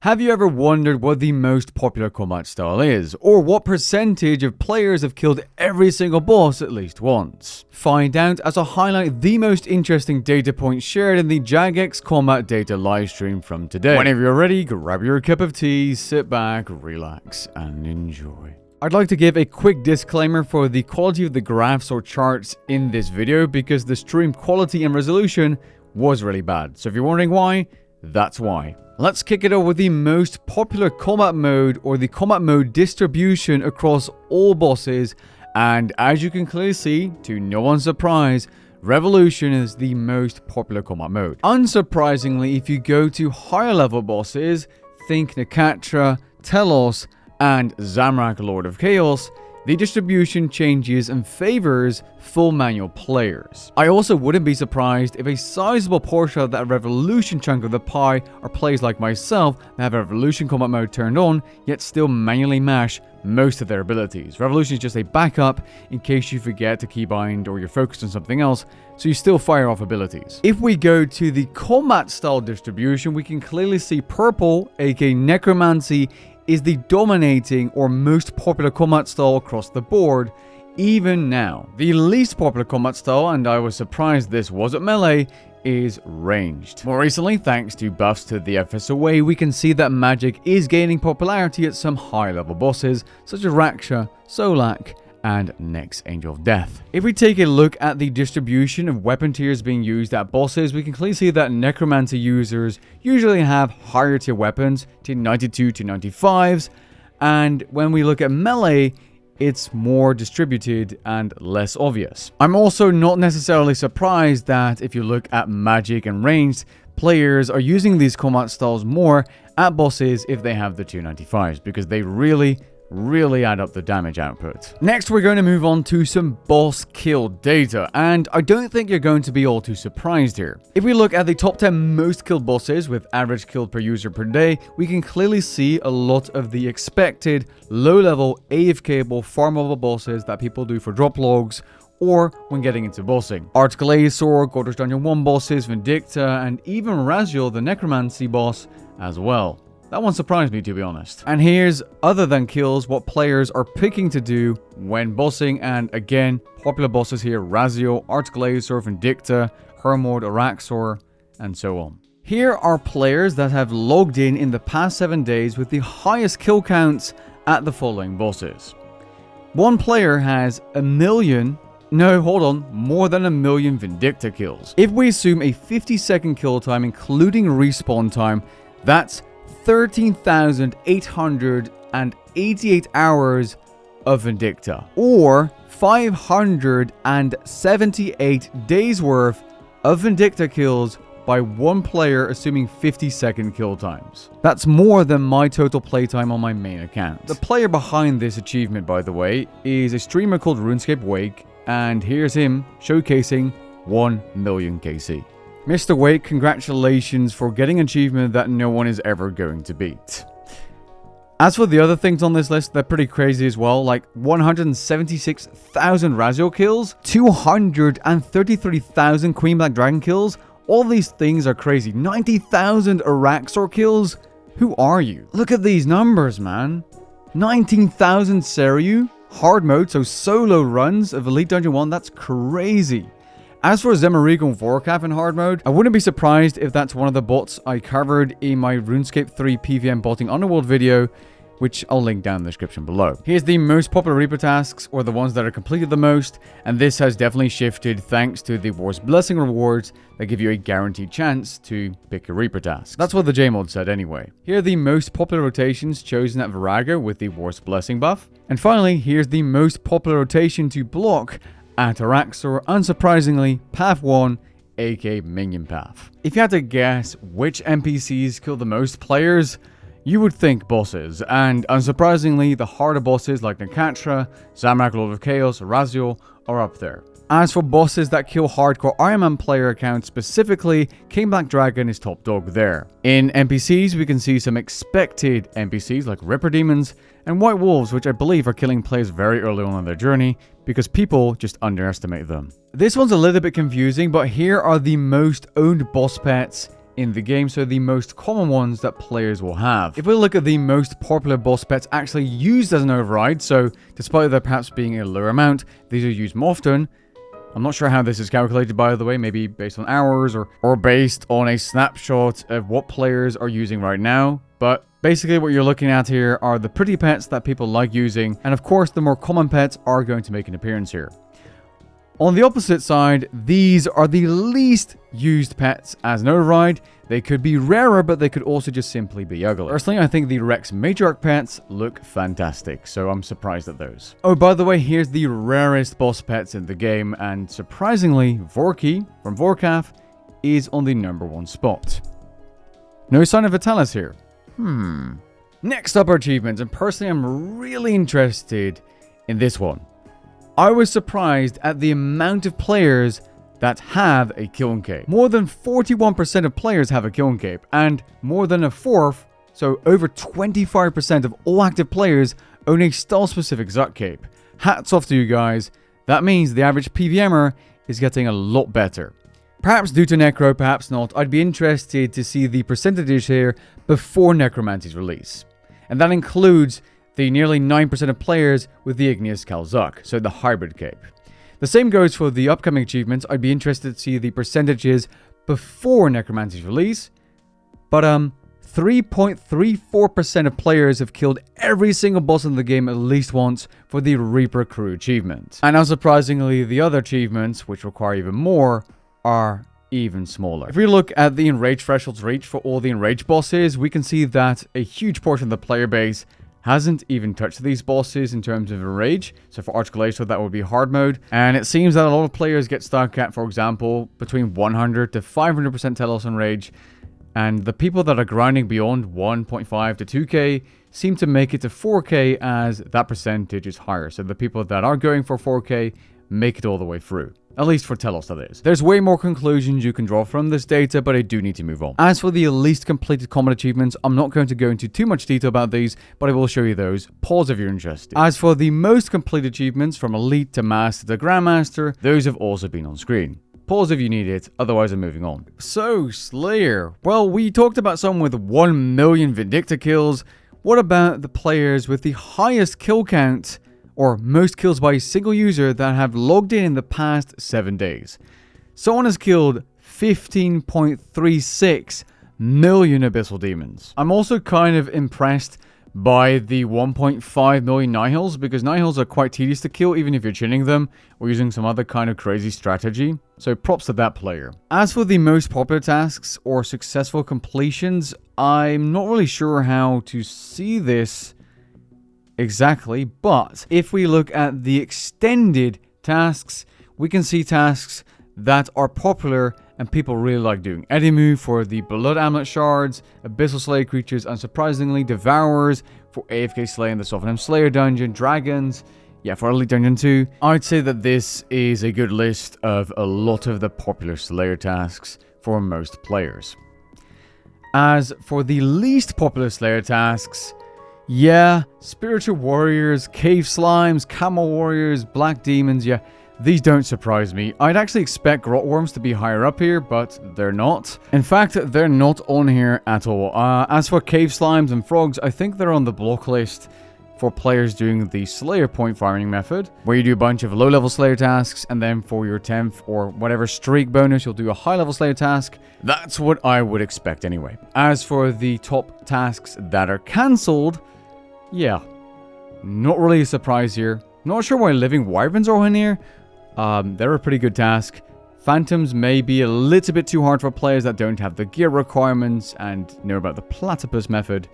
Have you ever wondered what the most popular combat style is, or what percentage of players have killed every single boss at least once? Find out as I highlight the most interesting data points shared in the Runescapes Combat data livestream from today. Whenever you're ready, grab your cup of tea, sit back, relax, and enjoy. I'd like to give a quick disclaimer for the quality of the graphs or charts in this video because the stream quality and resolution was really bad. So if you're wondering why, that's why. Let's kick it off with the most popular combat mode or the combat mode distribution across all bosses. And as you can clearly see, to no one's surprise, Revolution is the most popular combat mode. Unsurprisingly, if you go to higher level bosses, think Nakatra, Telos, and Zamorak, Lord of Chaos, the distribution changes and favors full manual players. I also wouldn't be surprised if a sizable portion of that Revolution chunk of the pie are players like myself that have a Revolution combat mode turned on, yet still manually mash most of their abilities. Revolution is just a backup in case you forget to keybind or you're focused on something else, so you still fire off abilities. If we go to the combat style distribution, we can clearly see purple, aka Necromancy, is the dominating or most popular combat style across the board, even now. The least popular combat style, and I was surprised this wasn't melee, is ranged. More recently, thanks to buffs to the FSOA, we can see that magic is gaining popularity at some high level bosses, such as Raksha, Solak, and Nex Angel of Death. If we take a look at the distribution of weapon tiers being used at bosses, we can clearly see that Necromancy users usually have higher tier weapons, tier 92 to 95s, and when we look at melee, it's more distributed and less obvious. I'm also not necessarily surprised that if you look at magic and ranged, players are using these combat styles more at bosses if they have the tier 95s, because they really add up the damage output. Next, we're going to move on to some boss kill data, and I don't think you're going to be all too surprised here. If we look at the top 10 most killed bosses with average killed per user per day, we can clearly see a lot of the expected low-level AFKable farmable bosses that people do for drop logs or when getting into bossing. Archglacior, Godric Dungeon 1 bosses, Vindicta, and even Raziel, the Necromancy boss, as well. That one surprised me, to be honest. And here's, other than kills, what players are picking to do when bossing. And again, popular bosses here: Raziel, Archglacior, Vindicta, Hermod, Araxor, and so on. Here are players that have logged in the past 7 days with the highest kill counts at the following bosses. One player has more than a million Vindicta kills. If we assume a 50-second kill time, including respawn time, that's 13,888 hours of Vindicta, or 578 days worth of Vindicta kills by one player, assuming 50-second kill times. That's more than my total playtime on my main account. The player behind this achievement, by the way, is a streamer called Runescape Wake, and here's him showcasing 1 million KC. Mr. Wake, congratulations for getting an achievement that no one is ever going to beat. As for the other things on this list, they're pretty crazy as well, like 176,000 Raziel kills, 233,000 Queen Black Dragon kills. All these things are crazy. 90,000 Araxor kills? Who are you? Look at these numbers, man. 19,000 Seiryu, hard mode, so solo runs of Elite Dungeon 1, that's crazy. As for Zemarigo and Vorkath in hard mode, I wouldn't be surprised if that's one of the bots I covered in my RuneScape 3 PVM botting Underworld video, which I'll link down in the description below. Here's the most popular Reaper tasks, or the ones that are completed the most, and this has definitely shifted thanks to the War's Blessing rewards that give you a guaranteed chance to pick a Reaper task. That's what the J-mod said anyway. Here are the most popular rotations chosen at Virago with the War's Blessing buff. And finally, here's the most popular rotation to block at Araxor, unsurprisingly, Path 1, aka Minion Path. If you had to guess which NPCs kill the most players, you would think bosses, and unsurprisingly, the harder bosses like Nakatra, Zamorak, Lord of Chaos, Raziel are up there. As for bosses that kill hardcore Iron Man player accounts specifically, King Black Dragon is top dog there. In NPCs, we can see some expected NPCs like Ripper Demons and White Wolves, which I believe are killing players very early on in their journey because people just underestimate them. This one's a little bit confusing, but here are the most owned boss pets in the game, so the most common ones that players will have. If we look at the most popular boss pets actually used as an override, so despite there perhaps being a lower amount, these are used more often. I'm not sure how this is calculated, by the way, maybe based on hours or based on a snapshot of what players are using right now. But basically what you're looking at here are the pretty pets that people like using, and of course the more common pets are going to make an appearance here. On the opposite side, these are the least used pets as an override. They could be rarer, but they could also just simply be ugly. Personally, I think the Rex Matriarch pets look fantastic, so I'm surprised at those. Oh, by the way, here's the rarest boss pets in the game, and surprisingly, Vorki from Vorkaf is on the #1 spot. No sign of Vitalis here. Next up are achievements, and personally, I'm really interested in this one. I was surprised at the amount of players that have a Kiln Cape. More than 41% of players have a Kiln Cape, and more than a fourth, so over 25% of all active players own a style-specific Zuk Cape. Hats off to you guys. That means the average PVMer is getting a lot better. Perhaps due to Necro, perhaps not. I'd be interested to see the percentages here before Necromancy's release. And that includes the nearly 9% of players with the Igneous Kalzuk, so the hybrid cape. The same goes for the upcoming achievements. I'd be interested to see the percentages before Necromancy's release. But 3.34% of players have killed every single boss in the game at least once for the Reaper Crew achievement. And unsurprisingly, the other achievements, which require even more, are even smaller. If we look at the Enrage thresholds reached for all the Enrage bosses, we can see that a huge portion of the player base hasn't even touched these bosses in terms of Enrage. So for Archglacial, that would be hard mode. And it seems that a lot of players get stuck at, for example, between 100 to 500% Telos Enrage. And the people that are grinding beyond 1.5 to 2k seem to make it to 4k as that percentage is higher. So the people that are going for 4k make it all the way through. At least for Telos, that is. There's way more conclusions you can draw from this data, but I do need to move on. As for the least completed combat achievements, I'm not going to go into too much detail about these, but I will show you those. Pause if you're interested. As for the most complete achievements, from Elite to Master to Grandmaster, those have also been on screen. Pause if you need it, otherwise I'm moving on. So, Slayer. Well, we talked about someone with 1 million Vindicta kills. What about the players with the highest kill count, or most kills by a single user that have logged in the past 7 days? Someone has killed 15.36 million Abyssal Demons. I'm also kind of impressed by the 1.5 million Nihils, because Nihils are quite tedious to kill even if you're chinning them or using some other kind of crazy strategy. So props to that player. As for the most popular tasks or successful completions, I'm not really sure how to see this exactly, but if we look at the extended tasks, we can see tasks that are popular and people really like doing. Edimu for the Blood Amulet Shards, Abyssal Slayer creatures, unsurprisingly, Devourers for AFK Slayer in the Sophenham Slayer dungeon, Dragons, yeah, for Elite Dungeon 2. I'd say that this is a good list of a lot of the popular Slayer tasks for most players. As for the least popular Slayer tasks, yeah, Spiritual Warriors, Cave Slimes, Camel Warriors, Black Demons, yeah, these don't surprise me. I'd actually expect Grot Worms to be higher up here, but they're not. In fact, they're not on here at all. As for Cave Slimes and Frogs, I think they're on the block list for players doing the Slayer point farming method, where you do a bunch of low-level Slayer tasks, and then for your 10th or whatever streak bonus, you'll do a high-level Slayer task. That's what I would expect anyway. As for the top tasks that are cancelled, yeah, not really a surprise here. Not sure why Living Wyverns are in here. They're a pretty good task. Phantoms may be a little bit too hard for players that don't have the gear requirements and know about the platypus method.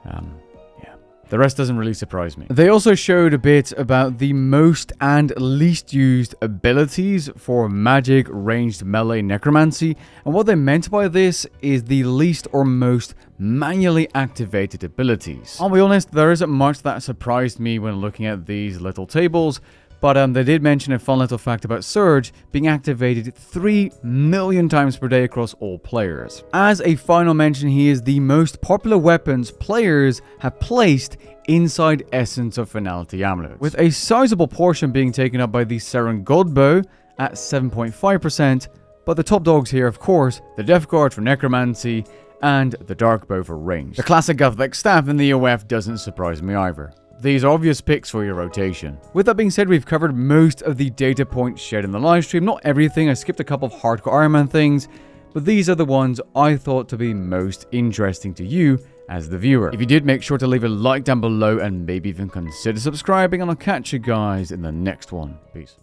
Yeah, the rest doesn't really surprise me. They also showed a bit about the most and least used abilities for magic, ranged melee, necromancy, and what they meant by this is the least or most manually activated abilities. I'll be honest, there isn't much that surprised me when looking at these little tables, but they did mention a fun little fact about Surge being activated 3 million times per day across all players. As a final mention, he is the most popular weapons players have placed inside Essence of Finality Amulet, with a sizable portion being taken up by the Seren Godbow at 7.5%, But the top dogs here, of course, the Death Guard for Necromancy, and the Dark Bow for range. The classic Gothic staff in the OF doesn't surprise me either. These are obvious picks for your rotation. With that being said, we've covered most of the data points shared in the livestream. Not everything, I skipped a couple of hardcore Iron Man things, but these are the ones I thought to be most interesting to you as the viewer. If you did, make sure to leave a like down below and maybe even consider subscribing, and I'll catch you guys in the next one. Peace.